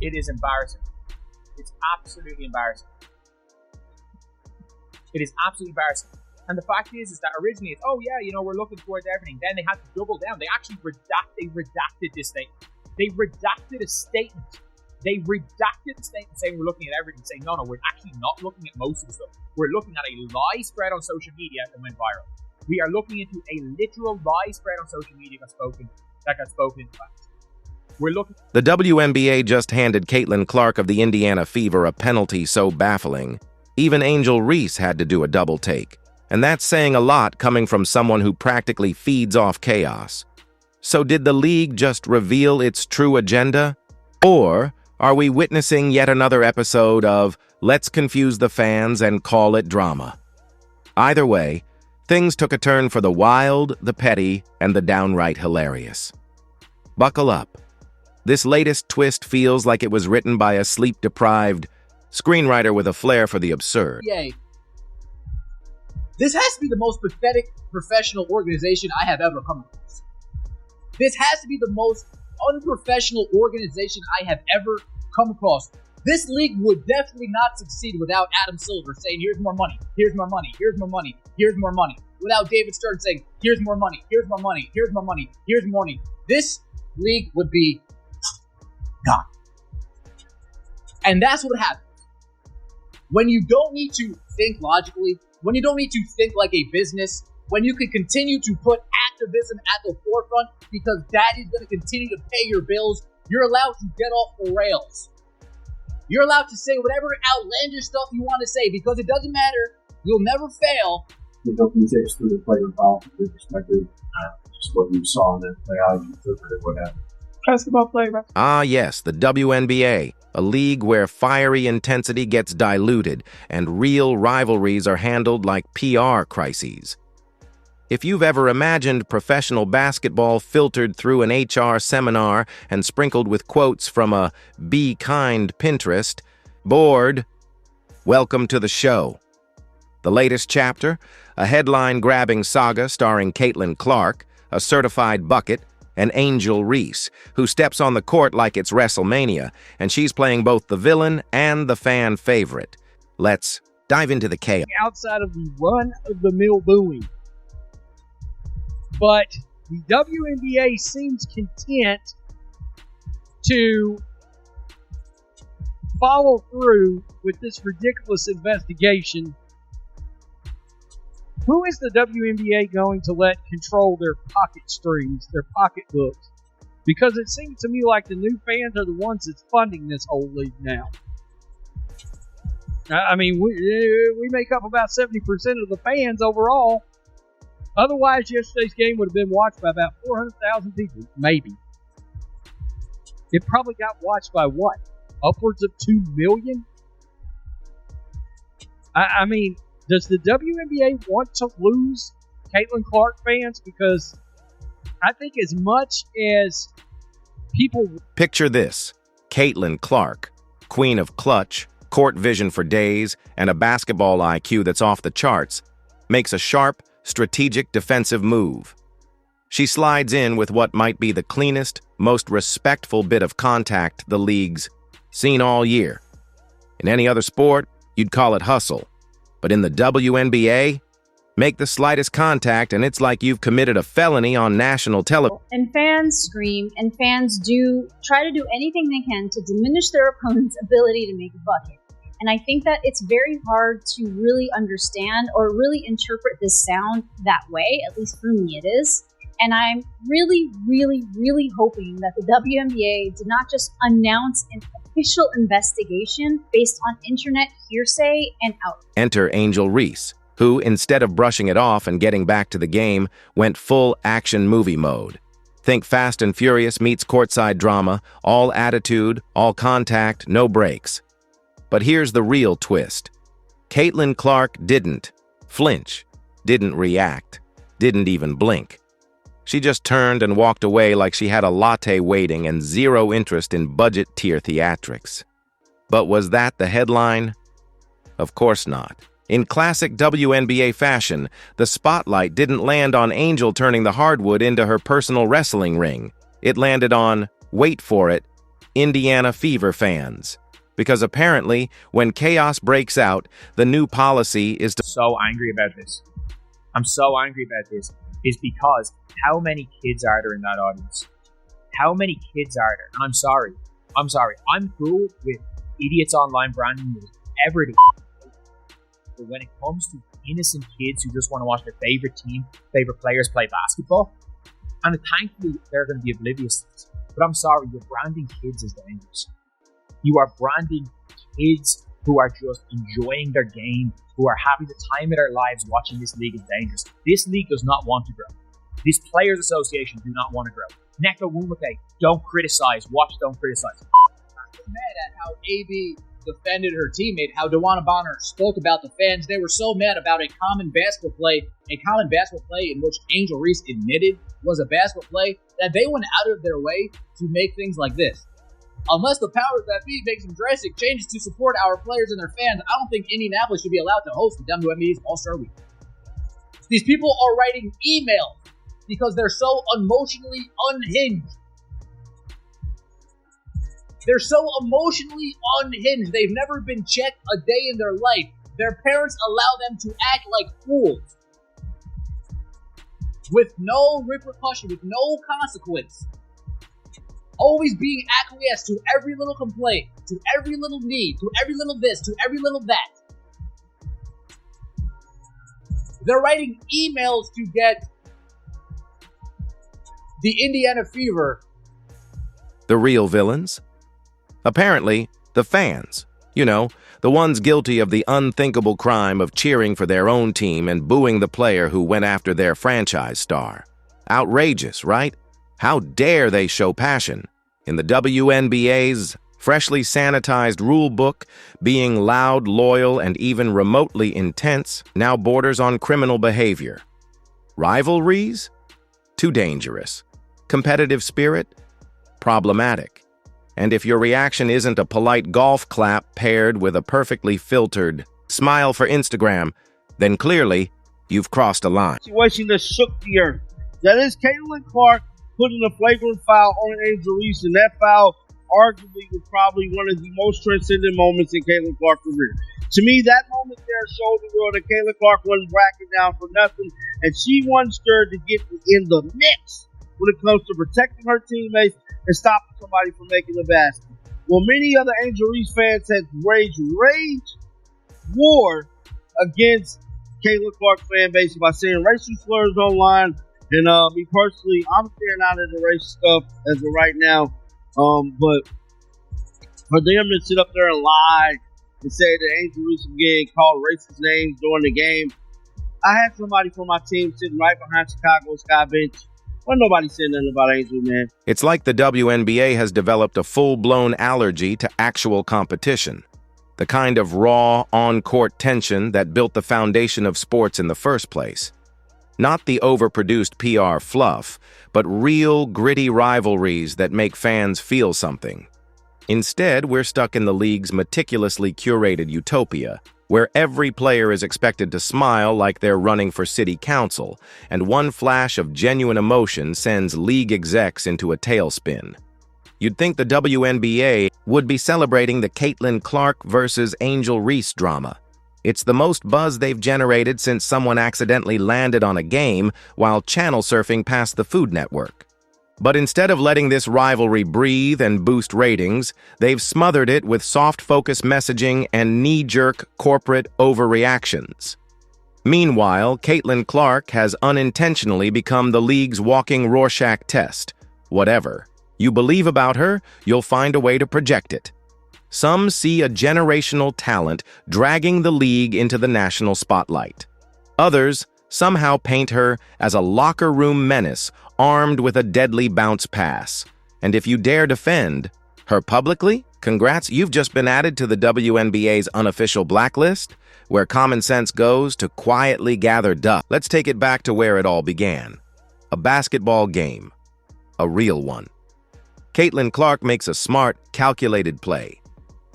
It is embarrassing. It's absolutely embarrassing. It is absolutely embarrassing. And the fact is that originally it's, oh yeah, we're looking towards everything. Then they had to double down. They actually redacted this statement. They redacted a statement. They redacted the statement saying we're looking at everything, saying, no, we're actually not looking at most of the stuff. We're looking at a lie spread on social media that went viral. We are looking into a literal lie spread on social media that got spoken into fact. We're looking. The WNBA just handed Caitlin Clark of the Indiana Fever a penalty so baffling, even Angel Reese had to do a double take. And that's saying a lot coming from someone who practically feeds off chaos. So did the league just reveal its true agenda? Or are we witnessing yet another episode of let's confuse the fans and call it drama? Either way, things took a turn for the wild, the petty, and the downright hilarious. Buckle up. This latest twist feels like it was written by a sleep-deprived screenwriter with a flair for the absurd. Yay. This has to be the most pathetic professional organization I have ever come across. This has to be the most unprofessional organization I have ever come across. This league would definitely not succeed without Adam Silver saying, here's more money, here's more money, here's more money, here's more money. Without David Stern saying, here's more money, here's more money, here's more money, here's more money. This league would be gone. And that's what happens. When you don't need to think logically, when you don't need to think like a business, when you can continue to put activism at the forefront because that is going to continue to pay your bills, you're allowed to get off the rails. You're allowed to say whatever outlandish stuff you want to say because it doesn't matter. You'll never fail. The takes through the flagrant foul from your perspective, just what you saw in that play, how you interpreted what happened. Basketball flavor. Ah, yes, the WNBA, a league where fiery intensity gets diluted and real rivalries are handled like PR crises. If you've ever imagined professional basketball filtered through an HR seminar and sprinkled with quotes from a Be Kind Pinterest board, welcome to the show. The latest chapter, a headline-grabbing saga starring Caitlin Clark, a certified bucket, and Angel Reese, who steps on the court like it's WrestleMania, and she's playing both the villain and the fan favorite. Let's dive into the chaos. Outside of the run-of-the-mill booing. But the WNBA seems content to follow through with this ridiculous investigation. Who is the WNBA going to let control their pocket strings, their pocketbooks? Because it seems to me like the new fans are the ones that's funding this whole league now. I mean, we make up about 70% of the fans overall. Otherwise, yesterday's game would have been watched by about 400,000 people, maybe. It probably got watched by what? Upwards of 2 million? I mean, does the WNBA want to lose Caitlin Clark fans? Because I think as much as people... Picture this. Caitlin Clark, queen of clutch, court vision for days, and a basketball IQ that's off the charts, makes a sharp, strategic defensive move. She slides in with what might be the cleanest, most respectful bit of contact the league's seen all year. In any other sport, you'd call it hustle. But in the WNBA, make the slightest contact and it's like you've committed a felony on national television. And fans scream, and fans do try to do anything they can to diminish their opponent's ability to make a bucket. And I think that it's very hard to really understand or really interpret this sound that way, at least for me it is. And I'm really, really, really hoping that the WNBA did not just announce an official investigation based on internet hearsay and outrage. Enter Angel Reese, who, instead of brushing it off and getting back to the game, went full action movie mode. Think Fast and Furious meets courtside drama, all attitude, all contact, no breaks. But here's the real twist. Caitlin Clark didn't flinch, didn't react, didn't even blink. She just turned and walked away like she had a latte waiting and zero interest in budget-tier theatrics. But was that the headline? Of course not. In classic WNBA fashion, the spotlight didn't land on Angel turning the hardwood into her personal wrestling ring. It landed on, wait for it, Indiana Fever fans. Because apparently, when chaos breaks out, the new policy is to... So angry about this. I'm so angry about this. Is because how many kids are there in that audience? How many kids are there? And I'm sorry. I'm cool with idiots online branding whatever they but when it comes to innocent kids who just want to watch their favorite team, favorite players play basketball, and thankfully they're going to be oblivious to this. But I'm sorry, you're branding kids as dangerous. You are branding kids who are just enjoying their game, who are having the time of their lives watching this league as dangerous. This league does not want to grow. This Players Association do not want to grow. Neko Wumake, don't criticize. Watch, don't criticize. Mad at how AB defended her teammate, how DeWanna Bonner spoke about the fans. They were so mad about a common basketball play in which Angel Reese admitted was a basketball play, that they went out of their way to make things like this. Unless the powers that be make some drastic changes to support our players and their fans, I don't think Indianapolis should be allowed to host the WNBA's All-Star Week. These people are writing emails because they're so emotionally unhinged. They're so emotionally unhinged. They've never been checked a day in their life. Their parents allow them to act like fools. With no repercussion, with no consequence. Always being acquiesced to every little complaint, to every little need, to every little this, to every little that. They're writing emails to get the Indiana Fever. The real villains? Apparently, the fans. You know, the ones guilty of the unthinkable crime of cheering for their own team and booing the player who went after their franchise star. Outrageous, right? How dare they show passion? In the WNBA's freshly sanitized rule book, being loud, loyal, and even remotely intense now borders on criminal behavior. Rivalries? Too dangerous. Competitive spirit? Problematic. And if your reaction isn't a polite golf clap paired with a perfectly filtered smile for Instagram, then clearly you've crossed a line. Situation that shook the earth. That is Caitlin Clark putting a flagrant foul on Angel Reese, and that foul arguably was probably one of the most transcendent moments in Caitlin Clark's career. To me, that moment there showed the world that Caitlin Clark wasn't bracking down for nothing, and she wants her to get in the mix when it comes to protecting her teammates and stopping somebody from making the basket. Well, many other Angel Reese fans had waged rage war against Caitlin Clark fan base by saying racial slurs online. And me personally, I'm staying out of the racial stuff as of right now. But for them to sit up there and lie and say that Angel Reese was getting called racist names during the game, I had somebody from my team sitting right behind Chicago's sky bench. Well, nobody said nothing about Angel, man. It's like the WNBA has developed a full-blown allergy to actual competition. The kind of raw, on-court tension that built the foundation of sports in the first place. Not the overproduced PR fluff, but real, gritty rivalries that make fans feel something. Instead, we're stuck in the league's meticulously curated utopia, where every player is expected to smile like they're running for city council, and one flash of genuine emotion sends league execs into a tailspin. You'd think the WNBA would be celebrating the Caitlin Clark versus Angel Reese drama. It's the most buzz they've generated since someone accidentally landed on a game while channel surfing past the Food Network. But instead of letting this rivalry breathe and boost ratings, they've smothered it with soft-focus messaging and knee-jerk corporate overreactions. Meanwhile, Caitlin Clark has unintentionally become the league's walking Rorschach test. Whatever you believe about her, you'll find a way to project it. Some see a generational talent dragging the league into the national spotlight. Others somehow paint her as a locker room menace armed with a deadly bounce pass. And if you dare defend her publicly, congrats, you've just been added to the WNBA's unofficial blacklist, where common sense goes to quietly gather dust. Let's take it back to where it all began. A basketball game. A real one. Caitlin Clark makes a smart, calculated play.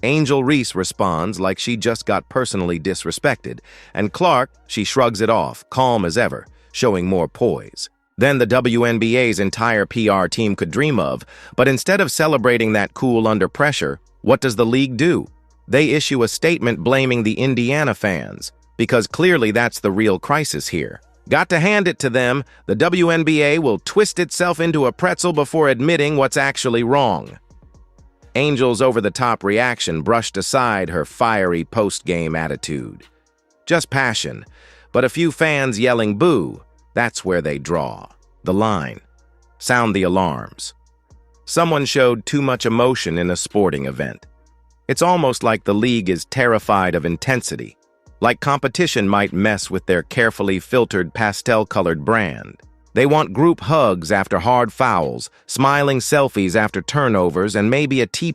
Angel Reese responds like she just got personally disrespected, and Clark, she shrugs it off, calm as ever, showing more poise. than the WNBA's entire PR team could dream of. But instead of celebrating that cool under pressure, what does the league do? They issue a statement blaming the Indiana fans, because clearly that's the real crisis here. Got to hand it to them, the WNBA will twist itself into a pretzel before admitting what's actually wrong. Angel's over-the-top reaction brushed aside her fiery post-game attitude. Just passion, but a few fans yelling boo, that's where they draw the line. Sound the alarms. Someone showed too much emotion in a sporting event. It's almost like the league is terrified of intensity, like competition might mess with their carefully filtered pastel-colored brand. They want group hugs after hard fouls, smiling selfies after turnovers, and maybe a tea